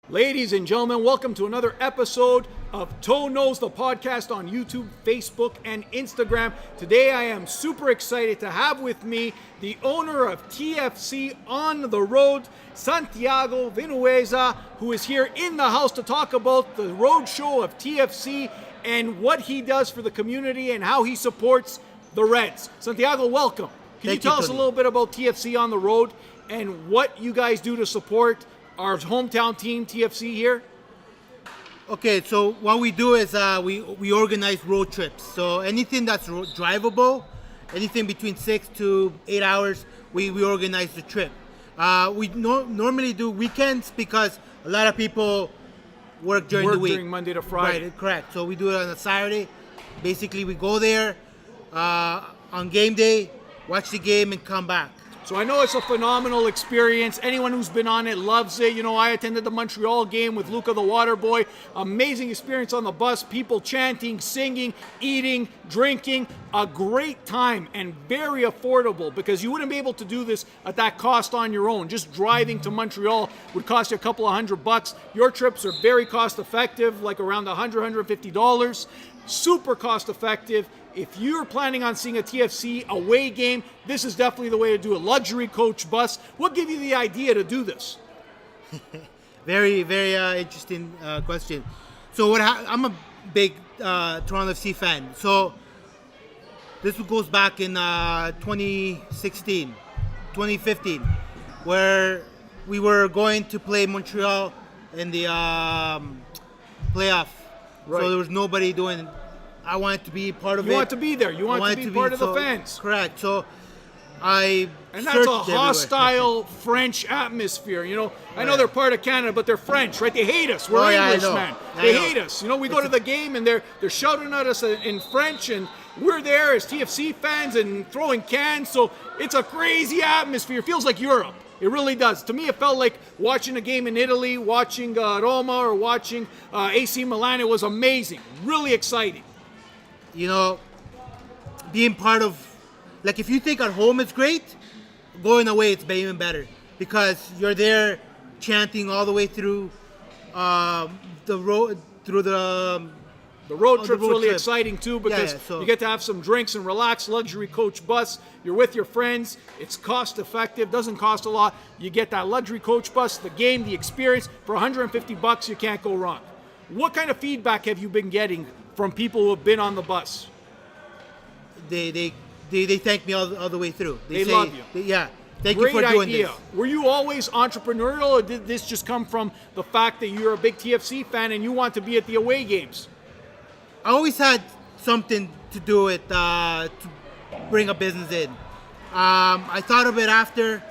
Ladies and gentlemen, welcome to another episode of Toe Knows the podcast on YouTube, Facebook, and Instagram. Today I am super excited to have with me the owner of TFC on the road, Santiago VINUEZA, who is here in the house to talk about the road show of TFC and what he does for the community and how he supports the Reds. Santiago, welcome. Can you tell us a little bit about TFC on the road and what you guys do to support our hometown team, TFC, here? Okay, so what we do is we organize road trips. So anything that's drivable, anything between 6 to 8 hours, we organize the trip. We normally do weekends because a lot of people work during the week. During Monday to Friday. Right, correct. So we do it on a Saturday. Basically, we go there on game day, watch the game, and come back. So I know it's a phenomenal experience. Anyone who's been on it loves it. You know, I attended the Montreal game with Luca the Water Boy. Amazing experience on the bus. People chanting, singing, eating, drinking. A great time and very affordable because you wouldn't be able to do this at that cost on your own. Just driving to Montreal would cost you a couple of $100. Your trips are very cost effective, like around $100, $150. Super cost effective. If you're planning on seeing a TFC away game, this is definitely the way to do it. Luxury coach bus. What gave you the idea to do this? Very interesting question. So I'm a big Toronto FC fan. So this goes back in 2016, 2015, where we were going to play Montreal in the playoff. Right. So there was nobody doing. I wanted to be part of it. You want to be there. You want to be part of the fans. Correct. So and that's a hostile French atmosphere. You know, I know they're part of Canada, but they're French, right? They hate us. We're English, man. They hate us. You know, we go to the game and they're shouting at us in French, and we're there as TFC fans and throwing cans. So it's a crazy atmosphere. It feels like Europe. It really does. To me, it felt like watching a game in Italy, watching Roma, or watching AC Milan. It was amazing. Really exciting. You know, being part of, like, if you think at home it's great, going away it's even better because you're there chanting all the way through the road, through the road trip's really exciting too because you get to have some drinks and relax. Luxury coach bus. You're with your friends. It's cost effective. Doesn't cost a lot. You get that luxury coach bus, the game, the experience for $150. You can't go wrong. What kind of feedback have you been getting from people who have been on the bus? They thank me all the way through. They love you. Thank you for doing this. Were you always entrepreneurial, or did this just come from the fact that you're a big TFC fan and you want to be at the away games? I always had something to do with to bring a business in. I thought of it after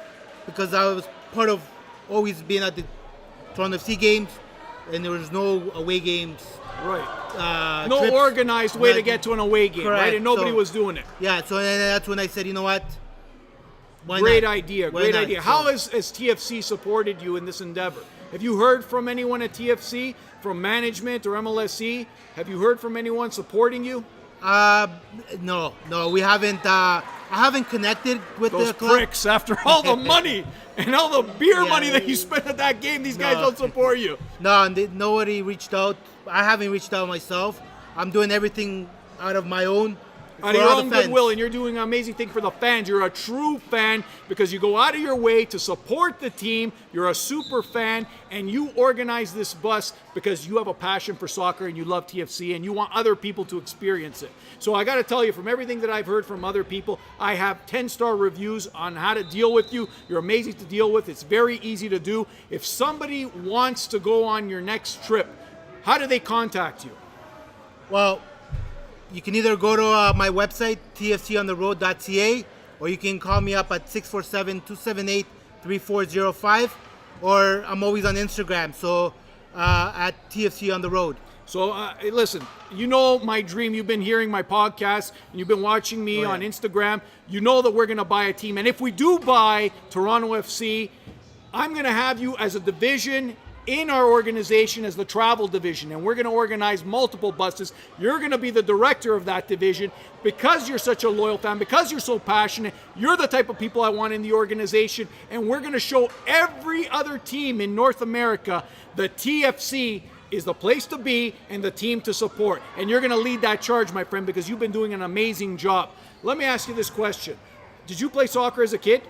because I was part of always being at the Toronto FC games, and there was no away games. Right. No trips, organized way to get to an away game, correct. Right? And nobody was doing it. Yeah, so that's when I said, you know what? Great idea. How has TFC supported you in this endeavor? Have you heard from anyone at TFC, from management or MLSE? Have you heard from anyone supporting you? No, we haven't. I haven't connected with those the club. Pricks. After all the money and all the beer money that you spent at that game, these guys don't support you. No, nobody reached out. I haven't reached out myself. I'm doing everything out of my own. Out of your own goodwill, and you're doing an amazing thing for the fans. You're a true fan because you go out of your way to support the team. You're a super fan, and you organize this bus because you have a passion for soccer and you love TFC and you want other people to experience it. So I got to tell you, from everything that I've heard from other people, I have 10-star reviews on how to deal with you. You're amazing to deal with. It's very easy to do. If somebody wants to go on your next trip, how do they contact you? Well, you can either go to my website, tfcontheroad.ca, or you can call me up at 647-278-3405, or I'm always on Instagram, so at TFC on the road. So listen, you know my dream. You've been hearing my podcast, and you've been watching me on Instagram. You know that we're going to buy a team. And if we do buy Toronto FC, I'm going to have you as a division in our organization as the travel division, and we're going to organize multiple buses. You're going to be the director of that division because you're such a loyal fan, because you're so passionate. You're the type of people I want in the organization, and we're going to show every other team in North America that TFC is the place to be and the team to support. And you're going to lead that charge, my friend, because you've been doing an amazing job. Let me ask you this question. Did you play soccer as a kid?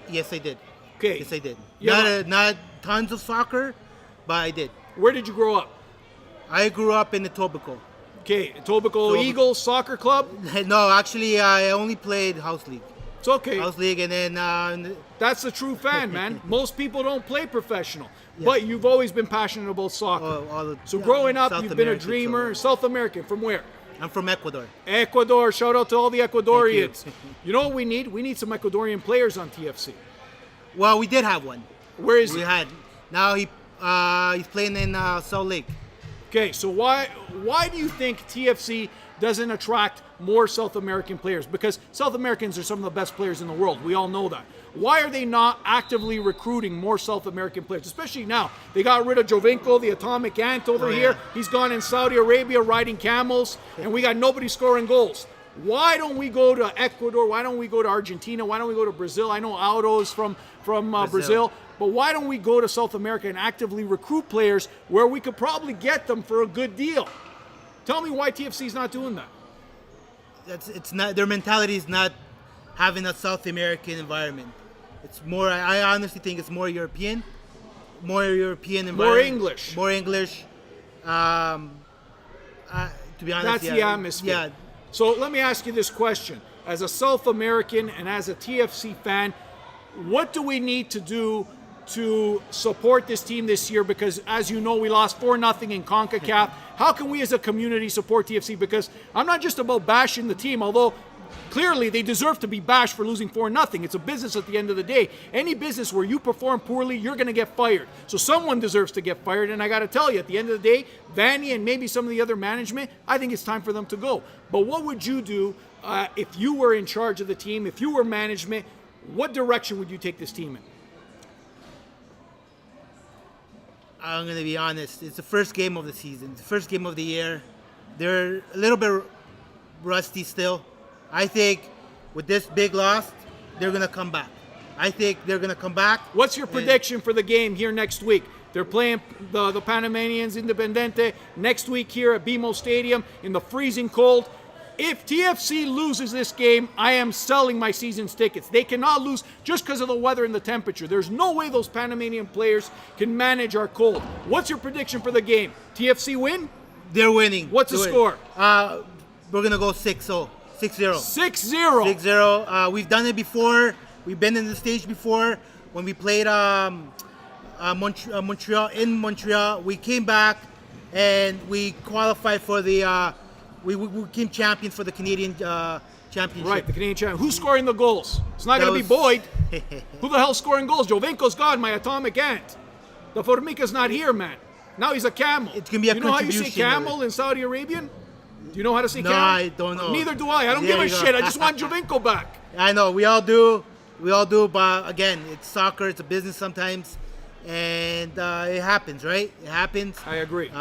Yes, I did. Okay. Yes, I did. Yeah. Not tons of soccer, but I did. Where did you grow up? I grew up in Etobicoke. Okay, Etobicoke Eagles Soccer Club? No, actually, I only played house league. It's okay. House league, and then That's the true fan, man. Most people don't play professional, but you've always been passionate about soccer. So growing up, South you've been a American, dreamer. so- South American, from where? I'm from Ecuador. Ecuador. Shout out to all the Ecuadorians. Thank You know what we need? We need some Ecuadorian players on TFC. Well, we did have one. Where is We he? had. Now he's playing in Salt Lake. Okay, so why do you think TFC doesn't attract more South American players? Because South Americans are some of the best players in the world. We all know that. Why are they not actively recruiting more South American players? Especially now. They got rid of Jovinko, the atomic ant over here. He's gone in Saudi Arabia riding camels, and we got nobody scoring goals. Why don't we go to Ecuador? Why don't we go to Argentina? Why don't we go to Brazil? I know Aldo's from Brazil. But why don't we go to South America and actively recruit players where we could probably get them for a good deal? Tell me why TFC's not doing that. It's not, their mentality is not having a South American environment. It's more, I honestly think it's more European environment. More English. More English. To be honest, That's the atmosphere. Yeah. So let me ask you this question. As a South American and as a TFC fan, what do we need to do to support this team this year? Because as you know, we lost 4-0 in CONCACAF. How can we as a community support TFC? Because I'm not just about bashing the team, although clearly they deserve to be bashed for losing 4-0. It's a business at the end of the day. Any business where you perform poorly, you're going to get fired. So someone deserves to get fired. And I got to tell you, at the end of the day, Vanny and maybe some of the other management, I think it's time for them to go. But what would you do if you were in charge of the team, if you were management? What direction would you take this team in? I'm going to be honest. It's the first game of the season. It's the first game of the year. They're a little bit rusty still. I think with this big loss, they're going to come back. I think they're going to come back. What's your prediction for the game here next week? They're playing the Panamanians Independiente next week here at BMO Stadium in the freezing cold. If TFC loses this game, I am selling my season's tickets. They cannot lose just because of the weather and the temperature. There's no way those Panamanian players can manage our cold. What's your prediction for the game? TFC win? They're winning. What's the score? We're going to go 6-0. 6-0. 6-0. 6-0. We've done it before. We've been in the stage before. When we played Montreal in Montreal, we came back and we qualified for the we became champions for the Canadian championship. Right, the Canadian champion. Who's scoring the goals? It's not going to be Boyd. Who the hell's scoring goals? Jovinko's gone, my atomic ant. The Formica's not here, man. Now he's a camel. It's going to be a You know how you say contribution. camel in Saudi Arabian? Do you know how to say No, camel? I don't know. Neither do I. I don't There give a you go. shit. I just want Jovinko back. I know, we all do. But again, it's soccer. It's a business sometimes. And it happens, right? It happens. I agree.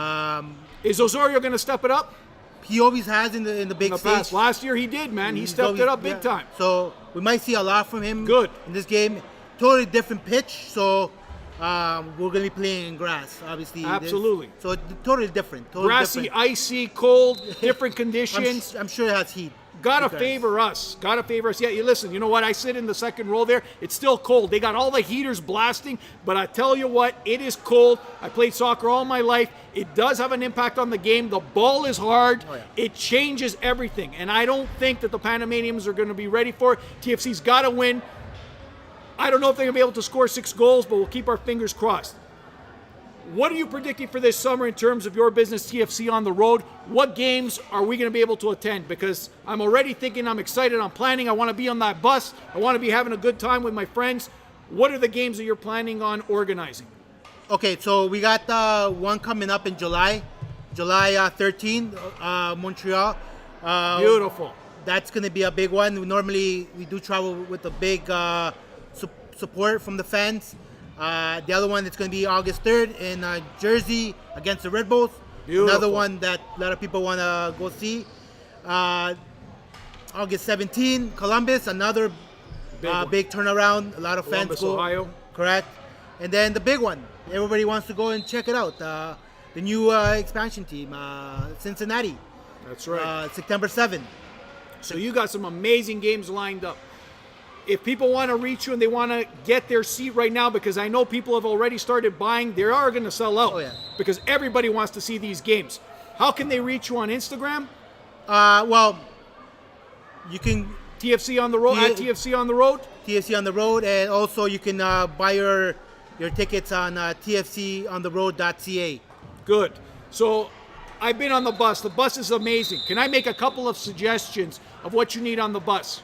Is Osorio going to step it up? He always has in the big In the stage. past. Last year he did, man. He He's stepped always- it up big yeah. time. So we might see a lot from him. Good. In this game. Totally different pitch. So we're going to be playing in grass, obviously. Absolutely. So totally different. Totally Grassy, different. icy, cold, different conditions. I'm sure it has heat. Gotta Okay. favor us. Gotta favor us. Yeah, you listen, you know what? I sit in the second row there. It's still cold. They got all the heaters blasting, but I tell you what, it is cold. I played soccer all my life. It does have an impact on the game. The ball is hard. Oh, yeah. It changes everything. And I don't think that the Panamanians are going to be ready for it. TFC's got to win. I don't know if they're going to be able to score 6 goals, but we'll keep our fingers crossed. What are you predicting for this summer in terms of your business, TFC, on the road? What games are we going to be able to attend? Because I'm already thinking, I'm excited, I'm planning, I want to be on that bus, I want to be having a good time with my friends. What are the games that you're planning on organizing? Okay, so we got one coming up in July 13, Montreal. Beautiful. That's going to be a big one. Normally, we do travel with a big support from the fans. The other one that's going to be August 3rd in Jersey against the Red Bulls. Beautiful. Another one that a lot of people want to go see. August 17th, Columbus, another big turnaround. A lot of Columbus, fans go. Ohio. Correct. And then the big one, everybody wants to go and check it out. The new expansion team, Cincinnati. That's right. September 7th. So you got some amazing games lined up. If people want to reach you and they want to get their seat right now, because I know people have already started buying, they are going to sell out. Oh, yeah. Because everybody wants to see these games. How can they reach you on Instagram? Well, you can TFC on the road, at TFC on the road? TFC on the road, and also you can buy your tickets on tfcontheroad.ca. Good. So I've been on the bus. The bus is amazing. Can I make a couple of suggestions of what you need on the bus?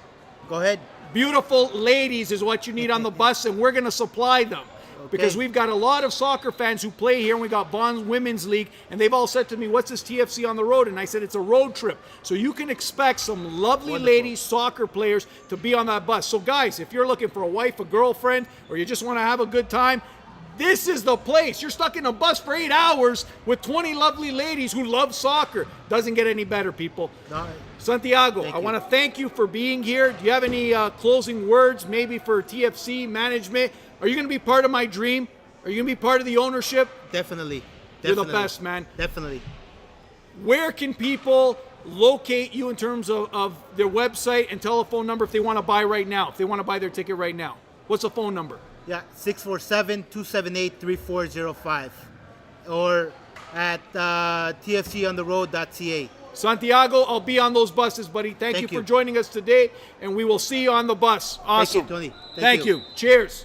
Go ahead. Beautiful ladies is what you need on the bus, and we're going to supply them. Because we've got a lot of soccer fans who play here, and we got Bonds Women's League, and they've all said to me, what's this TFC on the road? And I said, it's a road trip. So you can expect some lovely ladies, soccer players, to be on that bus. So guys, if you're looking for a wife, a girlfriend, or you just want to have a good time, this is the place. You're stuck in a bus for 8 hours with 20 lovely ladies who love soccer. Doesn't get any better, people. No. Santiago, I want to thank you for being here. Do you have any closing words, maybe for TFC management? Are you going to be part of my dream? Are you going to be part of the ownership? Definitely. You're the best, man. Definitely. Where can people locate you in terms of their website and telephone number if they want to buy right now, if they want to buy their ticket right now? What's the phone number? Yeah, 647-278-3405. Or at tfcontheroad.ca. Santiago, I'll be on those buses, buddy. Thank you for joining us today, and we will see you on the bus. Awesome. Thank you, Tony. Thank you. Cheers.